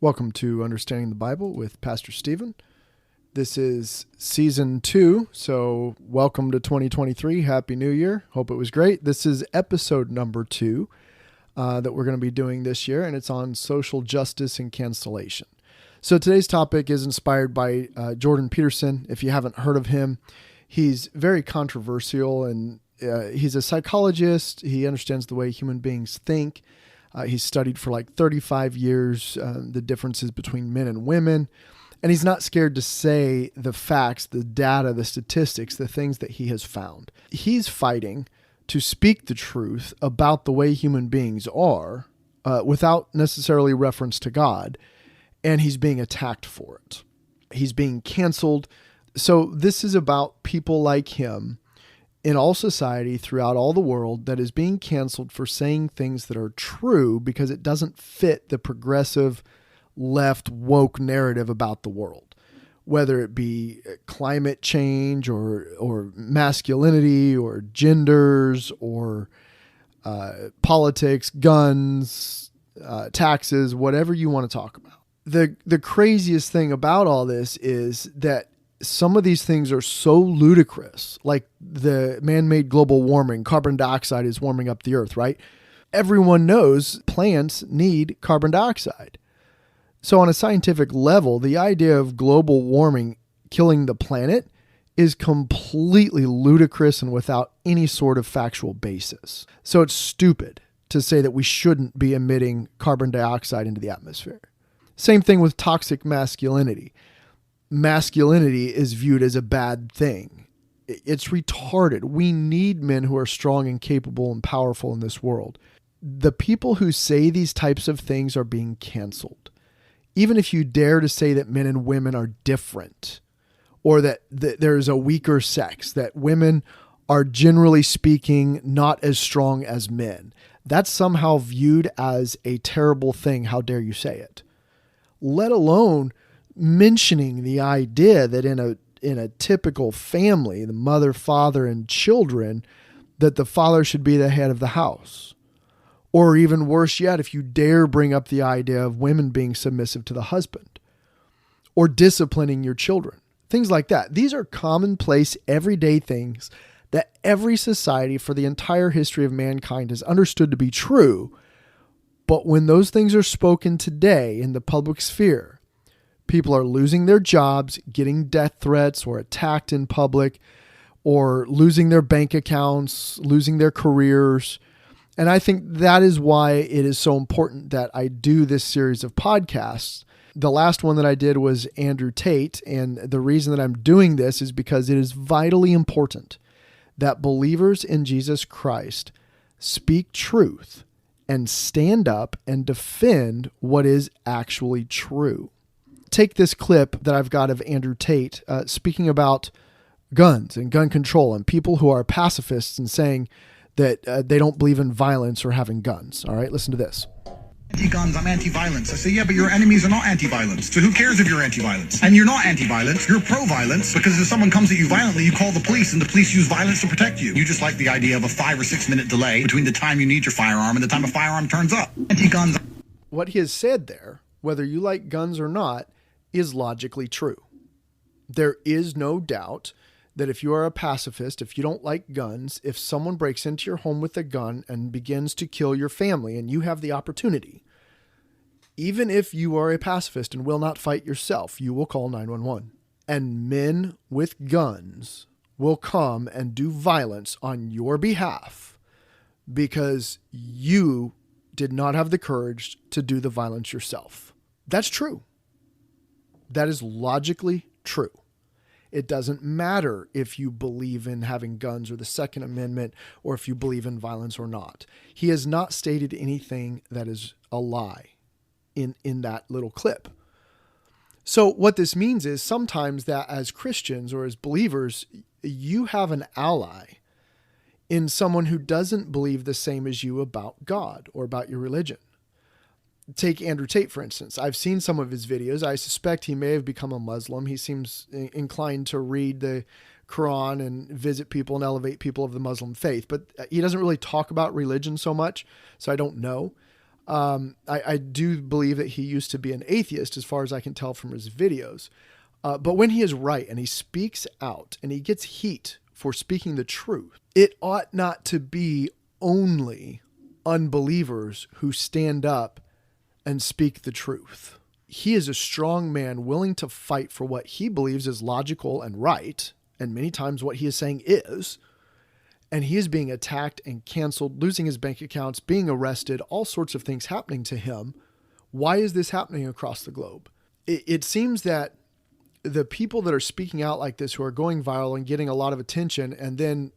Welcome to Understanding the Bible with Pastor Stephen. This is season 2, so welcome to 2023. Happy New Year. Hope it was great. This is episode number 2 that we're going to be doing this year, and it's on social justice and cancellation. So today's topic is inspired by Jordan Peterson. If you haven't heard of him, he's very controversial, and he's a psychologist. He understands the way human beings think. He's studied for like 35 years the differences between men and women, and he's not scared to say the facts, the data, the statistics, the things that he has found. He's fighting to speak the truth about the way human beings are without necessarily reference to God, and he's being attacked for it. He's being canceled. So this is about people like him in all society throughout all the world that is being canceled for saying things that are true because it doesn't fit the progressive left woke narrative about the world, whether it be climate change or masculinity or genders or politics, guns, taxes, whatever you want to talk about. The craziest thing about all this is that some of these things are so ludicrous, like the man-made global warming, carbon dioxide is warming up the earth, right? Everyone knows plants need carbon dioxide. So on a scientific level, the idea of global warming killing the planet is completely ludicrous and without any sort of factual basis. So it's stupid to say that we shouldn't be emitting carbon dioxide into the atmosphere. Same thing with toxic masculinity. Masculinity is viewed as a bad thing. It's retarded. We need men who are strong and capable and powerful in this world. The people who say these types of things are being canceled. Even if you dare to say that men and women are different, or that there's a weaker sex, that women are generally speaking not as strong as men, that's somehow viewed as a terrible thing. How dare you say it? Let alone mentioning the idea that in a typical family, the mother, father, and children, that the father should be the head of the house. Or even worse yet, if you dare bring up the idea of women being submissive to the husband or disciplining your children, things like that. These are commonplace, everyday things that every society for the entire history of mankind has understood to be true. But when those things are spoken today in the public sphere, people are losing their jobs, getting death threats or attacked in public, or losing their bank accounts, losing their careers. And I think that is why it is so important that I do this series of podcasts. The last one that I did was Andrew Tate. And the reason that I'm doing this is because it is vitally important that believers in Jesus Christ speak truth and stand up and defend what is actually true. Take this clip that I've got of Andrew Tate speaking about guns and gun control and people who are pacifists and saying that they don't believe in violence or having guns. All right, listen to this. Anti-guns, I'm anti-violence. I say, yeah, but your enemies are not anti-violence. So who cares if you're anti-violence? And you're not anti-violence, you're pro-violence, because if someone comes at you violently, you call the police, and the police use violence to protect you. You just like the idea of a 5 or 6 minute delay between the time you need your firearm and the time a firearm turns up. Anti-guns. What he has said there, whether you like guns or not, is logically true. There is no doubt that if you are a pacifist, if you don't like guns, if someone breaks into your home with a gun and begins to kill your family and you have the opportunity, even if you are a pacifist and will not fight yourself, you will call 911. And men with guns will come and do violence on your behalf because you did not have the courage to do the violence yourself. That's true. That is logically true. It doesn't matter if you believe in having guns or the Second Amendment or if you believe in violence or not. He has not stated anything that is a lie in that little clip. So what this means is sometimes that as Christians or as believers, you have an ally in someone who doesn't believe the same as you about God or about your religion. Take Andrew Tate, for instance. I've seen some of his videos. I suspect he may have become a Muslim. He seems inclined to read the Quran and visit people and elevate people of the Muslim faith, but he doesn't really talk about religion so much, so I don't know. I do believe that he used to be an atheist, as far as I can tell from his videos. But when he is right and he speaks out and he gets heat for speaking the truth, it ought not to be only unbelievers who stand up and speak the truth. He is a strong man willing to fight for what he believes is logical and right, and many times what he is saying is, and he is being attacked and canceled, losing his bank accounts, being arrested, all sorts of things happening to him. Why is this happening across the globe? It seems that the people that are speaking out like this, who are going viral and getting a lot of attention and then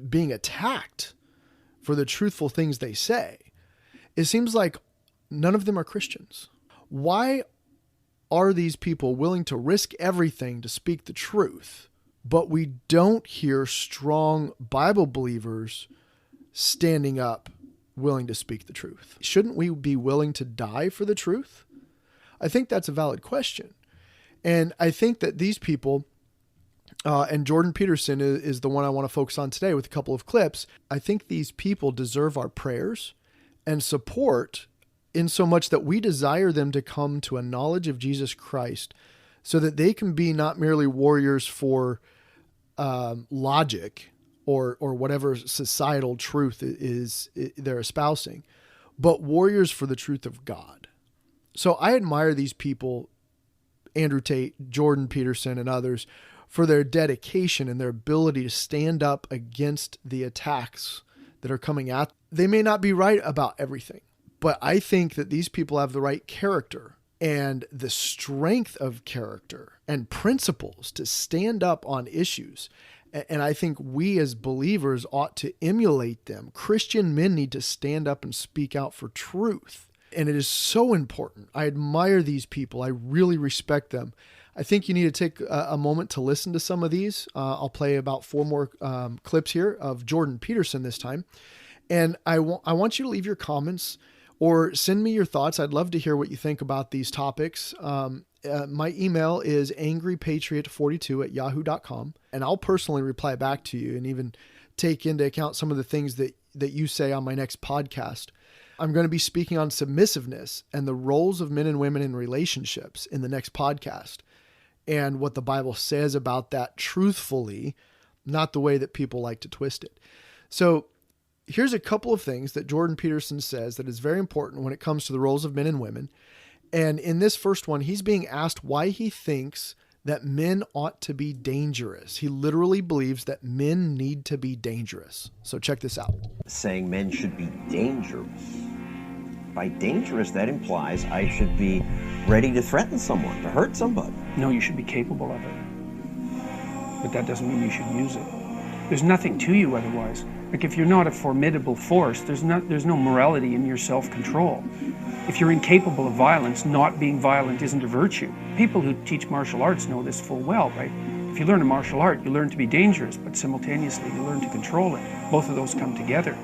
being attacked for the truthful things they say, it seems like none of them are Christians. Why are these people willing to risk everything to speak the truth, but we don't hear strong Bible believers standing up willing to speak the truth? Shouldn't we be willing to die for the truth? I think that's a valid question. And I think that these people, and Jordan Peterson is the one I want to focus on today with a couple of clips. I think these people deserve our prayers and support, in so much that we desire them to come to a knowledge of Jesus Christ so that they can be not merely warriors for logic or whatever societal truth is they're espousing, but warriors for the truth of God. So I admire these people, Andrew Tate, Jordan Peterson, and others, for their dedication and their ability to stand up against the attacks that are coming at them. They may not be right about everything, but I think that these people have the right character and the strength of character and principles to stand up on issues. And I think we as believers ought to emulate them. Christian men need to stand up and speak out for truth. And it is so important. I admire these people. I really respect them. I think you need to take a moment to listen to some of these. I'll play about 4 more clips here of Jordan Peterson this time. And I want you to leave your comments or send me your thoughts. I'd love to hear what you think about these topics. My email is angrypatriot42@yahoo.com, and I'll personally reply back to you and even take into account some of the things that you say on my next podcast. I'm going to be speaking on submissiveness and the roles of men and women in relationships in the next podcast, and what the Bible says about that truthfully, not the way that people like to twist it. So here's a couple of things that Jordan Peterson says that is very important when it comes to the roles of men and women. And in this first one, he's being asked why he thinks that men ought to be dangerous. He literally believes that men need to be dangerous. So check this out. Saying men should be dangerous. By dangerous, that implies I should be ready to threaten someone, to hurt somebody. No, you should be capable of it. But that doesn't mean you should use it. There's nothing to you otherwise. Like, if you're not a formidable force, there's no morality in your self-control. If you're incapable of violence, not being violent isn't a virtue. People who teach martial arts know this full well, right? If you learn a martial art, you learn to be dangerous, but simultaneously you learn to control it. Both of those come together.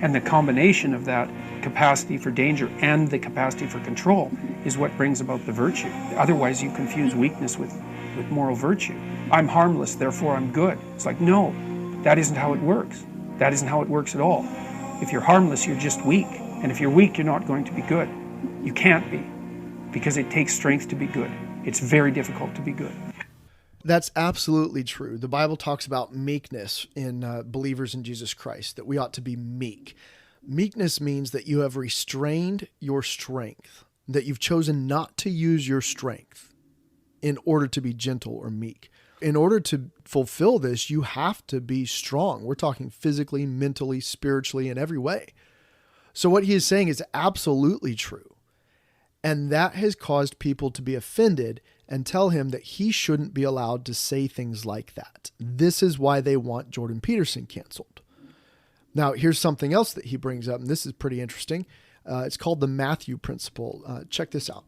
And the combination of that capacity for danger and the capacity for control is what brings about the virtue. Otherwise, you confuse weakness with moral virtue. I'm harmless, therefore I'm good. It's like, no, that isn't how it works. That isn't how it works at all. If you're harmless, you're just weak. And if you're weak, you're not going to be good. You can't be, because it takes strength to be good. It's very difficult to be good. That's absolutely true. The Bible talks about meekness in believers in Jesus Christ, that we ought to be meek. Meekness means that you have restrained your strength, that you've chosen not to use your strength in order to be gentle or meek. In order to fulfill this, you have to be strong. We're talking physically, mentally, spiritually, in every way. So what he is saying is absolutely true. And that has caused people to be offended and tell him that he shouldn't be allowed to say things like that. This is why they want Jordan Peterson canceled. Now, here's something else that he brings up, and this is pretty interesting. It's called the Matthew principle. Check this out.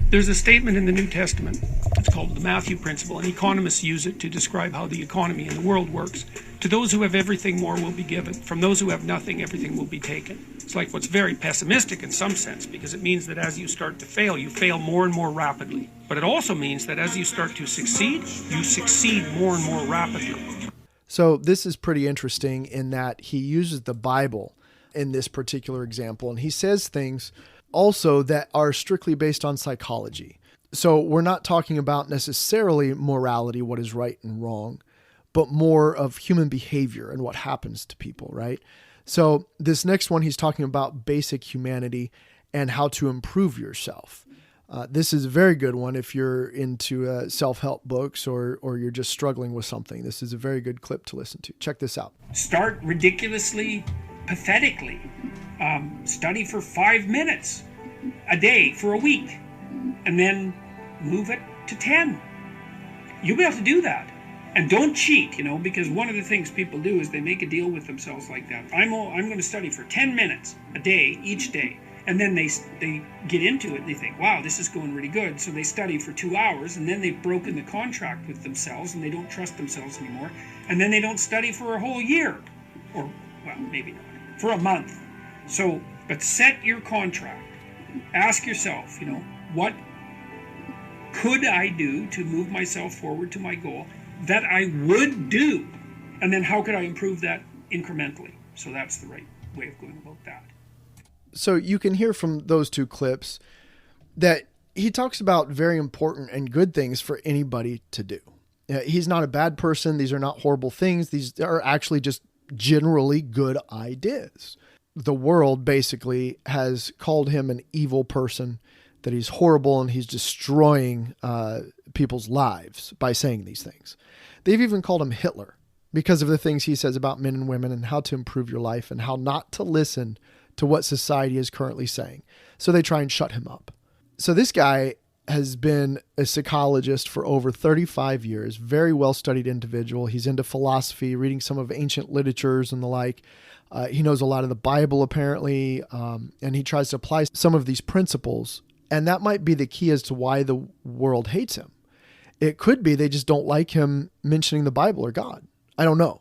There's a statement in the New Testament. It's called the Matthew principle, and economists use it to describe how the economy in the world works. To those who have everything, more will be given. From those who have nothing, everything will be taken. It's like what's very pessimistic in some sense, because it means that as you start to fail, you fail more and more rapidly. But it also means that as you start to succeed, you succeed more and more rapidly. So this is pretty interesting in that he uses the Bible in this particular example, and he says things also that are strictly based on psychology. So we're not talking about necessarily morality, what is right and wrong, but more of human behavior and what happens to people, right? So this next one, he's talking about basic humanity and how to improve yourself. This is a very good one if you're into self-help books or you're just struggling with something. This is a very good clip to listen to. Check this out. Start ridiculously, pathetically. Study for 5 minutes a day for a week, and then move it to 10. You'll be able to do that. And don't cheat, because one of the things people do is they make a deal with themselves like that. I'm going to study for 10 minutes a day, each day. And then they get into it and they think, wow, this is going really good. So they study for 2 hours, and then they've broken the contract with themselves and they don't trust themselves anymore. And then they don't study for a whole year, or, well, maybe not, for a month. So, but set your contract. Ask yourself, what could I do to move myself forward to my goal that I would do? And then how could I improve that incrementally? So that's the right way of going about that. So you can hear from those two clips that he talks about very important and good things for anybody to do. He's not a bad person. These are not horrible things. These are actually just generally good ideas. The world basically has called him an evil person, that he's horrible and he's destroying people's lives by saying these things. They've even called him Hitler because of the things he says about men and women and how to improve your life and how not to listen to what society is currently saying. So they try and shut him up. So this guy has been a psychologist for over 35 years, very well-studied individual. He's into philosophy, reading some of ancient literatures and the like. He knows a lot of the Bible, apparently, and he tries to apply some of these principles. And that might be the key as to why the world hates him. It could be they just don't like him mentioning the Bible or God. I don't know.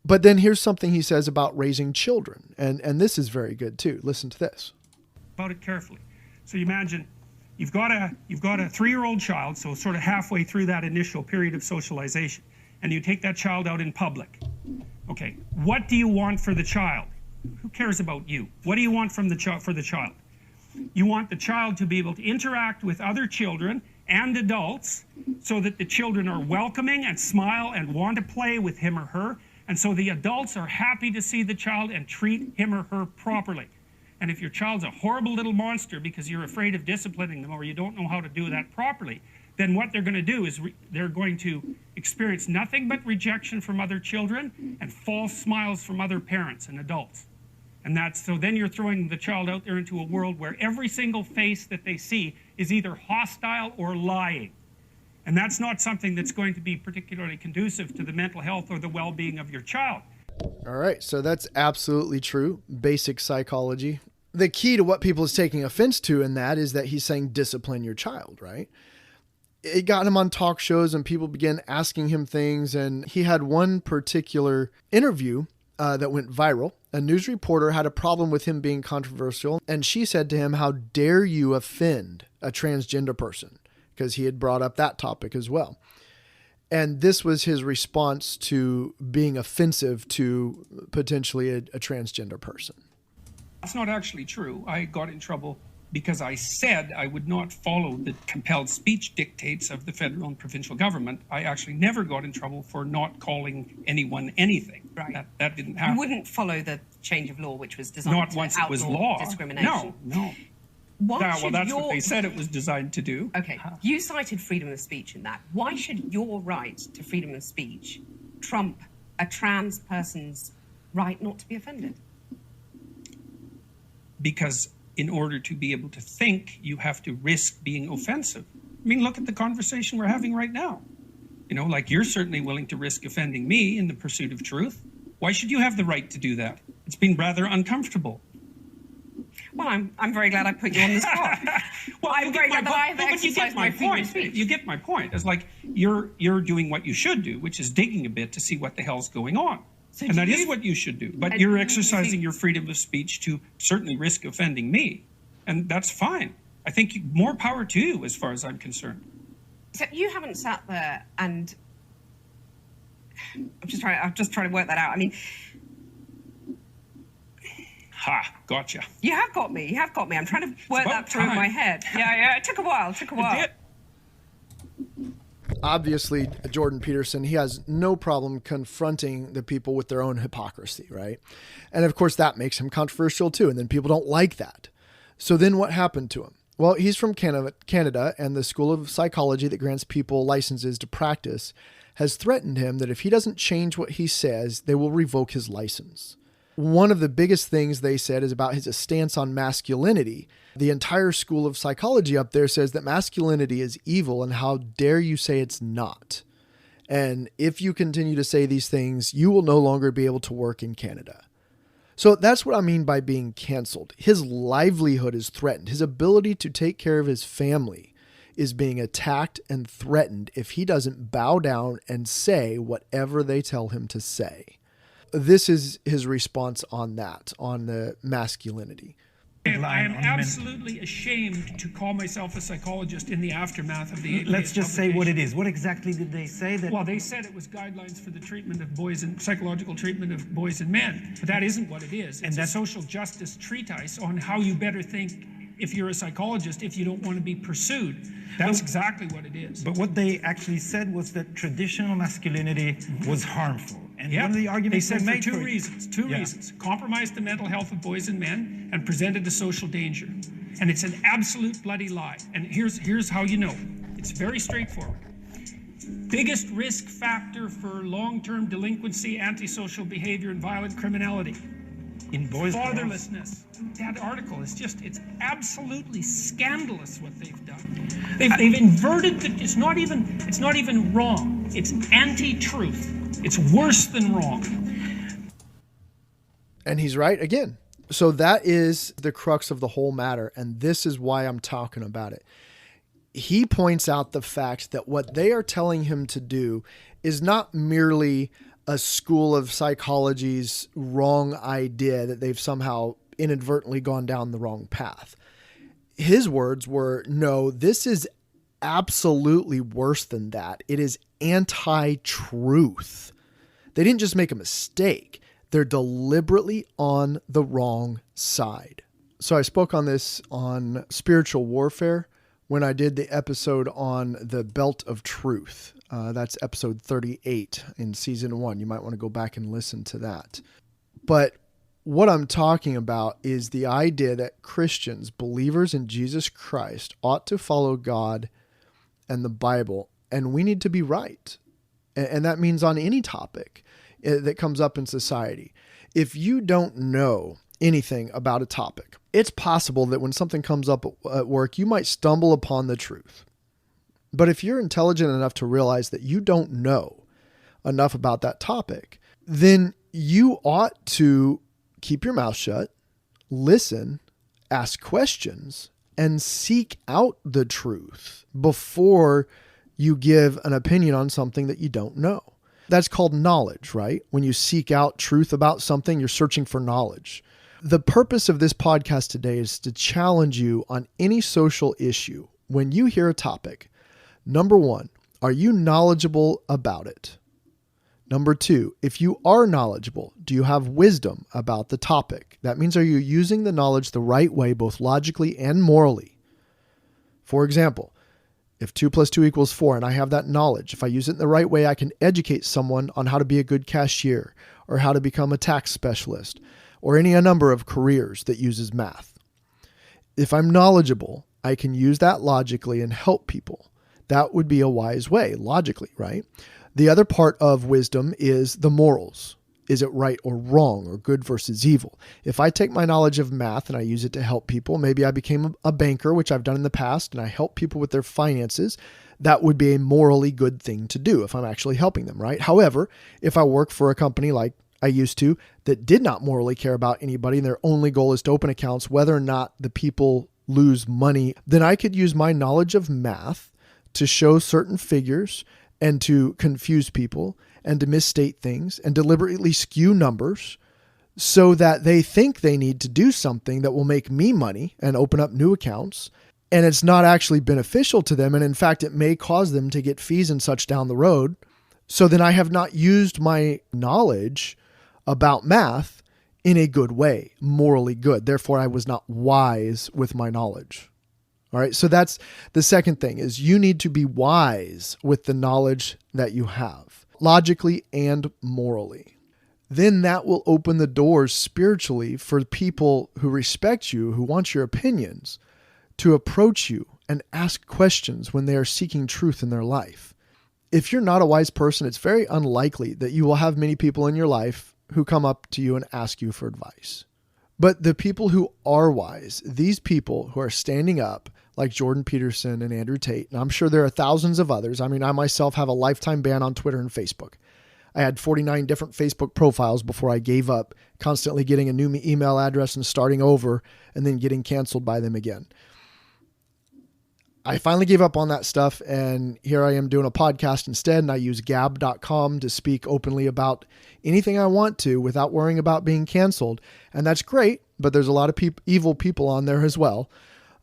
But then here's something he says about raising children. And this is very good too. Listen to this. About it carefully. So you imagine you've got a 3-year-old child, so sort of halfway through that initial period of socialization, and you take that child out in public. Okay, what do you want for the child? Who cares about you? What do you want from for the child? You want the child to be able to interact with other children and adults so that the children are welcoming and smile and want to play with him or her. And so the adults are happy to see the child and treat him or her properly. And if your child's a horrible little monster because you're afraid of disciplining them or you don't know how to do that properly, then what they're going to do is they're going to experience nothing but rejection from other children and false smiles from other parents and adults. And so then you're throwing the child out there into a world where every single face that they see is either hostile or lying. And that's not something that's going to be particularly conducive to the mental health or the well-being of your child. All right, so that's absolutely true. Basic psychology. The key to what people is taking offense to in that is that he's saying discipline your child, right? It got him on talk shows and people began asking him things. And he had one particular interview that went viral. A news reporter had a problem with him being controversial. And she said to him, "How dare you offend a transgender person?" Because he had brought up that topic as well. And this was his response to being offensive to potentially a transgender person. That's not actually true. I got in trouble because I said I would not follow the compelled speech dictates of the federal and provincial government. I actually never got in trouble for not calling anyone anything. Right. That didn't happen. You wouldn't follow the change of law, which was designed not to once it was law. Discrimination. No. Well, that's what they said it was designed to do. Okay, you cited freedom of speech in that. Why should your right to freedom of speech trump a trans person's right not to be offended? Because in order to be able to think, you have to risk being offensive. I mean, look at the conversation we're having right now. You know, like you're certainly willing to risk offending me in the pursuit of truth. Why should you have the right to do that? It's been rather uncomfortable. Well, I'm very glad I put you on the spot. Well, I'm very glad that I've exercised my freedom of speech. You get my point. It's like you're doing what you should do, which is digging a bit to see what the hell's going on. So and that is what you should do. But you're exercising your freedom of speech to certainly risk offending me. And that's fine. I think more power to you as far as I'm concerned. So you haven't sat there and I'm just trying to work that out. I mean, Ha, gotcha. You have got me. You have got me. I'm trying to work that through in my head. Yeah. It took a while. It did. Obviously, Jordan Peterson, he has no problem confronting the people with their own hypocrisy, right? And of course, that makes him controversial too. And then people don't like that. So then what happened to him? Well, he's from Canada, and the School of Psychology that grants people licenses to practice has threatened him that if he doesn't change what he says, they will revoke his license. One of the biggest things they said is about his stance on masculinity. The entire School of Psychology up there says that masculinity is evil, and how dare you say it's not? And if you continue to say these things, you will no longer be able to work in Canada. So that's what I mean by being canceled. His livelihood is threatened. His ability to take care of his family is being attacked and threatened if he doesn't bow down and say whatever they tell him to say. This is his response on that, on the masculinity. I am absolutely ashamed to call myself a psychologist in the aftermath of the... Let's just say what it is. What exactly did they say? Well, they said it was guidelines for the treatment of boys and psychological treatment of boys and men. But that isn't what it is. It's a social justice treatise on how you better think if you're a psychologist if you don't want to be pursued. That's exactly what it is. But what they actually said was that traditional masculinity was harmful. And one of the arguments they said made for two reasons. Compromised the mental health of boys and men and presented a social danger. And it's an absolute bloody lie. And here's how you know. It's very straightforward. Biggest risk factor for long-term delinquency, antisocial behavior, and violent criminality. In boys' fatherlessness. That article is it's absolutely scandalous what they've done. They've inverted it's not even wrong. It's anti-truth. It's worse than wrong. And he's right again. So that is the crux of the whole matter. And this is why I'm talking about it. He points out the fact that what they are telling him to do is not merely a School of Psychology's wrong idea that they've somehow inadvertently gone down the wrong path. His words were, no, this is absolutely worse than that. It is anti-truth. They didn't just make a mistake. They're deliberately on the wrong side. So I spoke on this on spiritual warfare when I did the episode on the belt of truth. That's episode 38 in season 1. You might want to go back and listen to that. But what I'm talking about is the idea that Christians, believers in Jesus Christ, ought to follow God and the Bible, and we need to be right. And that means on any topic that comes up in society. If you don't know anything about a topic, it's possible that when something comes up at work, you might stumble upon the truth. But if you're intelligent enough to realize that you don't know enough about that topic, then you ought to keep your mouth shut, listen, ask questions, and seek out the truth before you give an opinion on something that you don't know. That's called knowledge, right? When you seek out truth about something, you're searching for knowledge. The purpose of this podcast today is to challenge you on any social issue. When you hear a topic, number 1, are you knowledgeable about it? Number 2, if you are knowledgeable, do you have wisdom about the topic? That means, are you using the knowledge the right way, both logically and morally? For example, if 2 + 2 = 4 and I have that knowledge, if I use it in the right way, I can educate someone on how to be a good cashier or how to become a tax specialist or any a number of careers that uses math. If I'm knowledgeable, I can use that logically and help people. That would be a wise way, logically, right? The other part of wisdom is the morals. Is it right or wrong, or good versus evil? If I take my knowledge of math and I use it to help people, maybe I became a banker, which I've done in the past, and I help people with their finances, that would be a morally good thing to do if I'm actually helping them, right? However, if I work for a company like I used to that did not morally care about anybody and their only goal is to open accounts, whether or not the people lose money, then I could use my knowledge of math to show certain figures and to confuse people and to misstate things and deliberately skew numbers so that they think they need to do something that will make me money and open up new accounts. And it's not actually beneficial to them. And in fact, it may cause them to get fees and such down the road. So then I have not used my knowledge about math in a good way, morally good. Therefore, I was not wise with my knowledge. All right. So that's the second thing, is you need to be wise with the knowledge that you have, logically and morally. Then that will open the doors spiritually for people who respect you, who want your opinions, to approach you and ask questions when they are seeking truth in their life. If you're not a wise person, it's very unlikely that you will have many people in your life who come up to you and ask you for advice. But the people who are wise, these people who are standing up, like Jordan Peterson and Andrew Tate, and I'm sure there are thousands of others. I mean, I myself have a lifetime ban on Twitter and Facebook. I had 49 different Facebook profiles before I gave up, constantly getting a new email address and starting over and then getting canceled by them again. I finally gave up on that stuff, and here I am doing a podcast instead, and I use gab.com to speak openly about anything I want to without worrying about being canceled. And that's great, but there's a lot of evil people on there as well.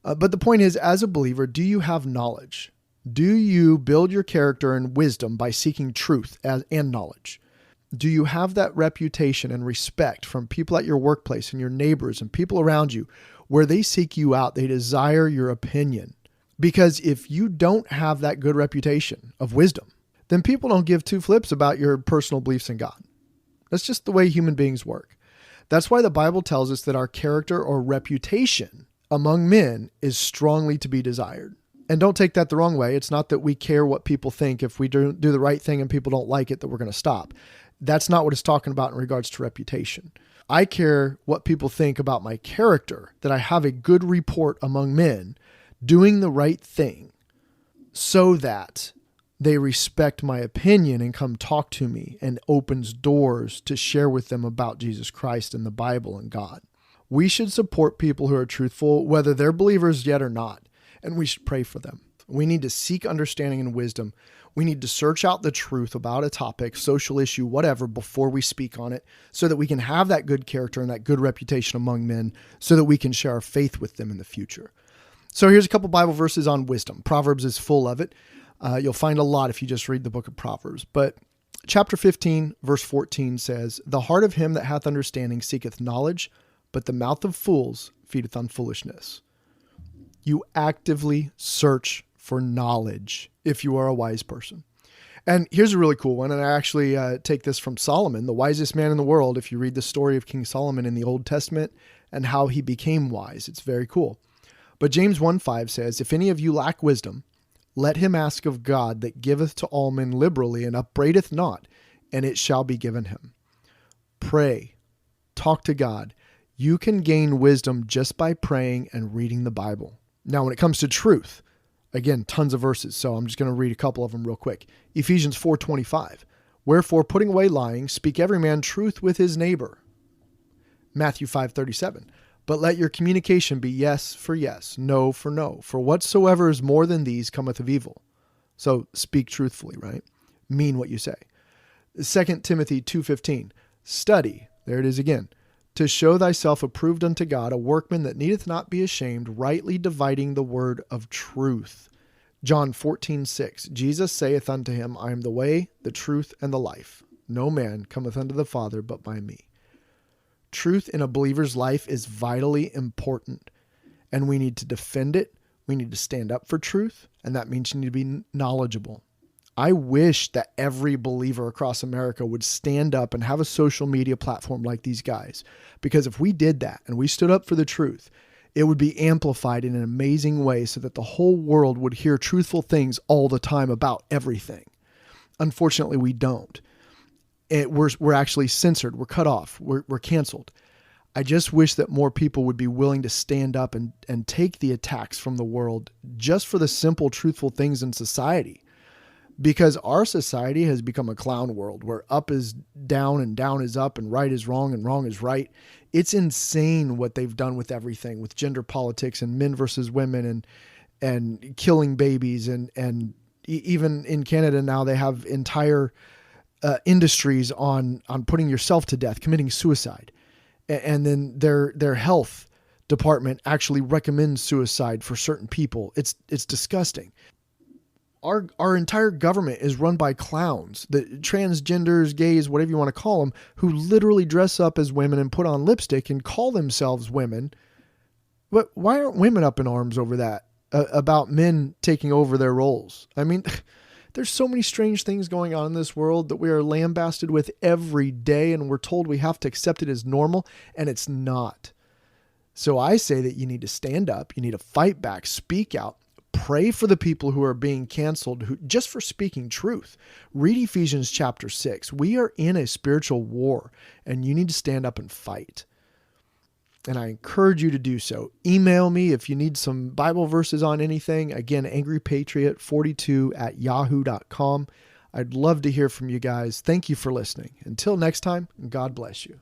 But the point is, as a believer, do you have knowledge? Do you build your character and wisdom by seeking truth and knowledge? Do you have that reputation and respect from people at your workplace and your neighbors and people around you where they seek you out, they desire your opinion? Because if you don't have that good reputation of wisdom, then people don't give two flips about your personal beliefs in God. That's just the way human beings work. That's why the Bible tells us that our character or reputation among men is strongly to be desired. And don't take that the wrong way. It's not that we care what people think. If we do the right thing and people don't like it, that we're going to stop. That's not what it's talking about in regards to reputation. I care what people think about my character, that I have a good report among men, doing the right thing so that they respect my opinion and come talk to me, and opens doors to share with them about Jesus Christ and the Bible and God. We should support people who are truthful, whether they're believers yet or not, and we should pray for them. We need to seek understanding and wisdom. We need to search out the truth about a topic, social issue, whatever, before we speak on it, so that we can have that good character and that good reputation among men, so that we can share our faith with them in the future. So here's a couple Bible verses on wisdom. Proverbs is full of it. You'll find a lot if you just read the book of Proverbs. But chapter 15, verse 14 says, "The heart of him that hath understanding seeketh knowledge, but the mouth of fools feedeth on foolishness." You actively search for knowledge if you are a wise person. And here's a really cool one. And I actually take this from Solomon, the wisest man in the world. If you read the story of King Solomon in the Old Testament and how he became wise, it's very cool. But James 1:5 says, "If any of you lack wisdom, let him ask of God that giveth to all men liberally and upbraideth not, and it shall be given him." Pray. Talk to God. You can gain wisdom just by praying and reading the Bible. Now, when it comes to truth, again, tons of verses, so I'm just going to read a couple of them real quick. Ephesians 4:25, "Wherefore, putting away lying, speak every man truth with his neighbor." Matthew 5:37, "But let your communication be yes for yes, no for no. For whatsoever is more than these cometh of evil." So speak truthfully, right? Mean what you say. 2 Timothy 2:15, "Study," there it is again, "to show thyself approved unto God, a workman that needeth not be ashamed, rightly dividing the word of truth." John 14:6, "Jesus saith unto him, I am the way, the truth, and the life. No man cometh unto the Father but by me." Truth in a believer's life is vitally important, and we need to defend it. We need to stand up for truth, and that means you need to be knowledgeable. I wish that every believer across America would stand up and have a social media platform like these guys, because if we did that and we stood up for the truth, it would be amplified in an amazing way so that the whole world would hear truthful things all the time about everything. Unfortunately, we don't. We're actually censored. We're cut off. We're canceled. I just wish that more people would be willing to stand up and take the attacks from the world just for the simple, truthful things in society. Because our society has become a clown world where up is down and down is up and right is wrong and wrong is right. It's insane what they've done with everything, with gender politics and men versus women and killing babies. And even in Canada now, they have entire industries on putting yourself to death, committing suicide. And then their health department actually recommends suicide for certain people. It's disgusting. Our entire government is run by clowns, the transgenders, gays, whatever you want to call them, who literally dress up as women and put on lipstick and call themselves women. But why aren't women up in arms over that, about men taking over their roles? I mean, there's so many strange things going on in this world that we are lambasted with every day, and we're told we have to accept it as normal, and it's not. So I say that you need to stand up, you need to fight back, speak out, pray for the people who are being canceled just for speaking truth. Read Ephesians chapter 6. We are in a spiritual war, and you need to stand up and fight. And I encourage you to do so. Email me if you need some Bible verses on anything. Again, angrypatriot42@yahoo.com. I'd love to hear from you guys. Thank you for listening. Until next time, God bless you.